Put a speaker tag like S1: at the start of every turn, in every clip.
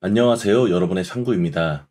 S1: 안녕하세요. 여러분의 상구입니다.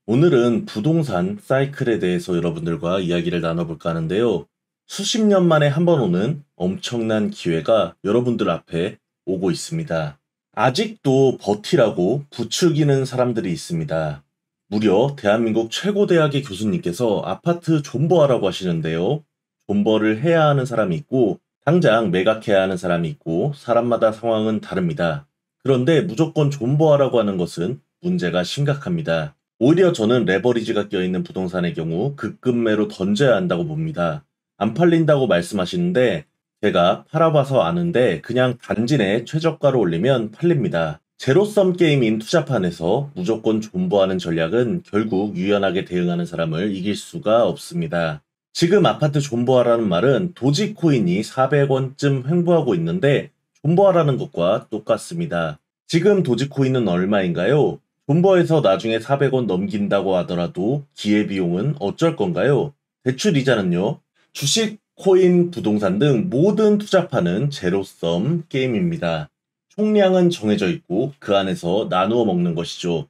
S1: 오늘은 부동산 사이클에 대해서 여러분들과 이야기를 나눠볼까 하는데요. 수십 년 만에 한 번 오는 엄청난 기회가 여러분들 앞에 오고 있습니다. 아직도 버티라고 부추기는 사람들이 있습니다. 무려 대한민국 최고 대학의 교수님께서 아파트 존버하라고 하시는데요. 존버를 해야 하는 사람이 있고 당장 매각해야 하는 사람이 있고 사람마다 상황은 다릅니다. 그런데 무조건 존버하라고 하는 것은 문제가 심각합니다. 오히려 저는 레버리지가 껴있는 부동산의 경우 급급매로 던져야 한다고 봅니다. 안 팔린다고 말씀하시는데 제가 팔아봐서 아는데 그냥 단지 내 최저가로 올리면 팔립니다. 제로섬 게임인 투자판에서 무조건 존버하는 전략은 결국 유연하게 대응하는 사람을 이길 수가 없습니다. 지금 아파트 존버하라는 말은 도지코인이 400원쯤 횡보하고 있는데 존버하라는 것과 똑같습니다. 지금 도지코인은 얼마인가요? 존버해서 나중에 400원 넘긴다고 하더라도 기회비용은 어쩔 건가요? 대출 이자는요? 주식, 코인, 부동산 등 모든 투자판은 제로섬 게임입니다. 총량은 정해져 있고 그 안에서 나누어 먹는 것이죠.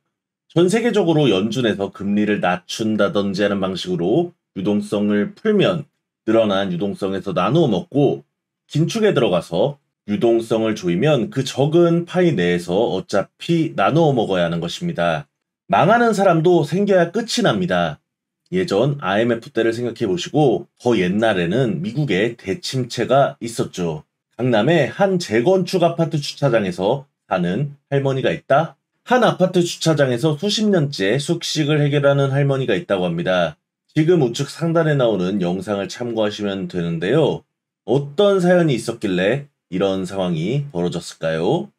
S1: 전 세계적으로 연준에서 금리를 낮춘다든지 하는 방식으로 유동성을 풀면 늘어난 유동성에서 나누어 먹고 긴축에 들어가서 유동성을 조이면 그 적은 파이 내에서 어차피 나누어 먹어야 하는 것입니다. 망하는 사람도 생겨야 끝이 납니다. 예전 IMF 때를 생각해 보시고 더 옛날에는 미국에 대침체가 있었죠. 강남에 한 재건축 아파트 주차장에서 사는 할머니가 있다? 한 아파트 주차장에서 수십 년째 숙식을 해결하는 할머니가 있다고 합니다. 지금 우측 상단에 나오는 영상을 참고하시면 되는데요. 어떤 사연이 있었길래 이런 상황이 벌어졌을까요?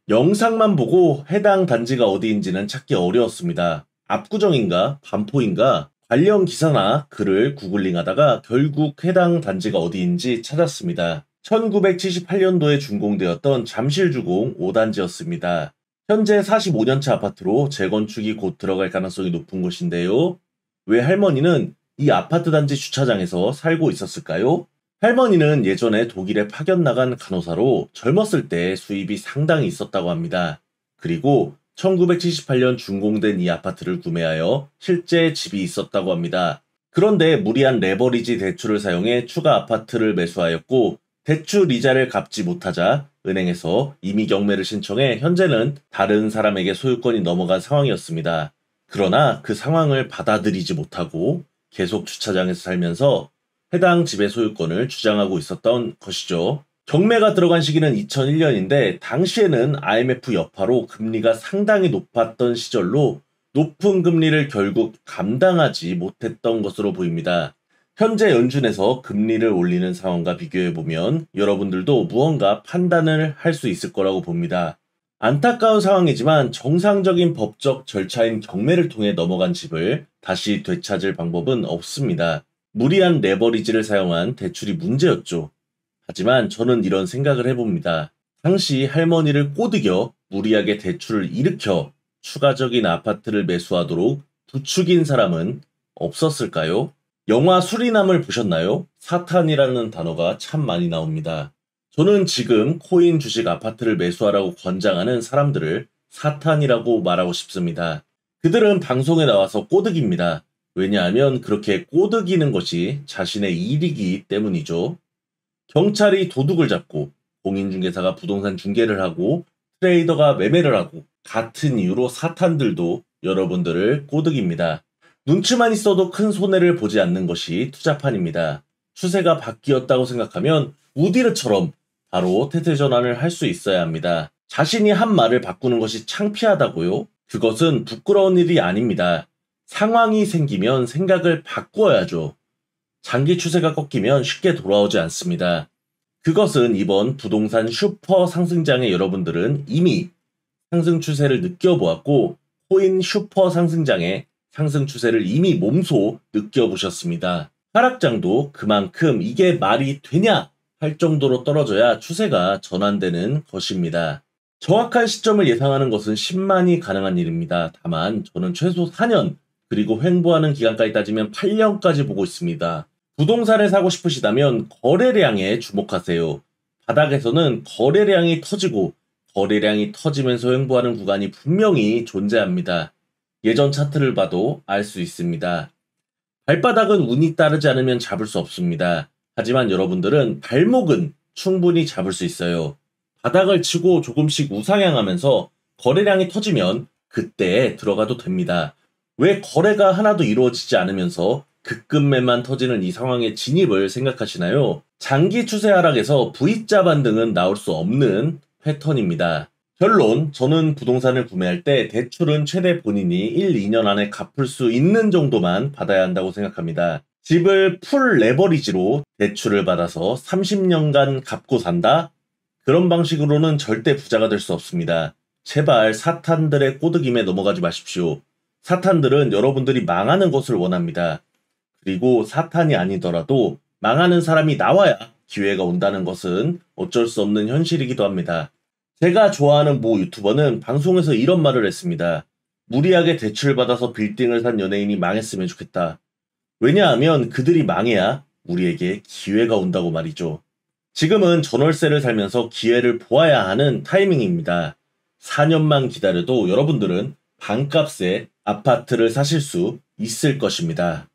S1: 영상만 보고 해당 단지가 어디인지는 찾기 어려웠습니다. 압구정인가 반포인가 관련 기사나 글을 구글링하다가 결국 해당 단지가 어디인지 찾았습니다. 1978년도에 준공되었던 잠실주공 5단지였습니다. 현재 45년차 아파트로 재건축이 곧 들어갈 가능성이 높은 곳인데요. 왜 할머니는 이 아파트 단지 주차장에서 살고 있었을까요? 할머니는 예전에 독일에 파견 나간 간호사로 젊었을 때 수입이 상당히 있었다고 합니다. 그리고 1978년 준공된 이 아파트를 구매하여 실제 집이 있었다고 합니다. 그런데 무리한 레버리지 대출을 사용해 추가 아파트를 매수하였고 대출 이자를 갚지 못하자 은행에서 임의 경매를 신청해 현재는 다른 사람에게 소유권이 넘어간 상황이었습니다. 그러나 그 상황을 받아들이지 못하고 계속 주차장에서 살면서 해당 집의 소유권을 주장하고 있었던 것이죠. 경매가 들어간 시기는 2001년인데 당시에는 IMF 여파로 금리가 상당히 높았던 시절로 높은 금리를 결국 감당하지 못했던 것으로 보입니다. 현재 연준에서 금리를 올리는 상황과 비교해보면 여러분들도 무언가 판단을 할 수 있을 거라고 봅니다. 안타까운 상황이지만 정상적인 법적 절차인 경매를 통해 넘어간 집을 다시 되찾을 방법은 없습니다. 무리한 레버리지를 사용한 대출이 문제였죠. 하지만 저는 이런 생각을 해봅니다. 당시 할머니를 꼬드겨 무리하게 대출을 일으켜 추가적인 아파트를 매수하도록 부추긴 사람은 없었을까요? 영화 수리남을 보셨나요? 사탄이라는 단어가 참 많이 나옵니다. 저는 지금 코인 주식 아파트를 매수하라고 권장하는 사람들을 사탄이라고 말하고 싶습니다. 그들은 방송에 나와서 꼬드깁니다. 왜냐하면 그렇게 꼬드기는 것이 자신의 일이기 때문이죠. 경찰이 도둑을 잡고 공인중개사가 부동산 중개를 하고 트레이더가 매매를 하고 같은 이유로 사탄들도 여러분들을 꼬드깁니다. 눈치만 있어도 큰 손해를 보지 않는 것이 투자판입니다. 추세가 바뀌었다고 생각하면 우디르처럼 바로 태세전환을 할 수 있어야 합니다. 자신이 한 말을 바꾸는 것이 창피하다고요? 그것은 부끄러운 일이 아닙니다. 상황이 생기면 생각을 바꿔야죠. 장기 추세가 꺾이면 쉽게 돌아오지 않습니다. 그것은 이번 부동산 슈퍼 상승장에 여러분들은 이미 상승 추세를 느껴보았고 코인 슈퍼 상승장의 상승 추세를 이미 몸소 느껴보셨습니다. 하락장도 그만큼 이게 말이 되냐 할 정도로 떨어져야 추세가 전환되는 것입니다. 정확한 시점을 예상하는 것은 10만이 가능한 일입니다. 다만 저는 최소 4년 그리고 횡보하는 기간까지 따지면 8년까지 보고 있습니다. 부동산을 사고 싶으시다면 거래량에 주목하세요. 바닥에서는 거래량이 터지고 거래량이 터지면서 횡보하는 구간이 분명히 존재합니다. 예전 차트를 봐도 알 수 있습니다. 발바닥은 운이 따르지 않으면 잡을 수 없습니다. 하지만 여러분들은 발목은 충분히 잡을 수 있어요. 바닥을 치고 조금씩 우상향하면서 거래량이 터지면 그때 들어가도 됩니다. 왜 거래가 하나도 이루어지지 않으면서 급급매만 터지는 이 상황의 진입을 생각하시나요? 장기 추세 하락에서 V자 반등은 나올 수 없는 패턴입니다. 결론, 저는 부동산을 구매할 때 대출은 최대 본인이 1, 2년 안에 갚을 수 있는 정도만 받아야 한다고 생각합니다. 집을 풀 레버리지로 대출을 받아서 30년간 갚고 산다? 그런 방식으로는 절대 부자가 될 수 없습니다. 제발 사탄들의 꼬드김에 넘어가지 마십시오. 사탄들은 여러분들이 망하는 것을 원합니다. 그리고 사탄이 아니더라도 망하는 사람이 나와야 기회가 온다는 것은 어쩔 수 없는 현실이기도 합니다. 제가 좋아하는 모 유튜버는 방송에서 이런 말을 했습니다. 무리하게 대출받아서 빌딩을 산 연예인이 망했으면 좋겠다. 왜냐하면 그들이 망해야 우리에게 기회가 온다고 말이죠. 지금은 전월세를 살면서 기회를 보아야 하는 타이밍입니다. 4년만 기다려도 여러분들은 반값에 아파트를 사실 수 있을 것입니다.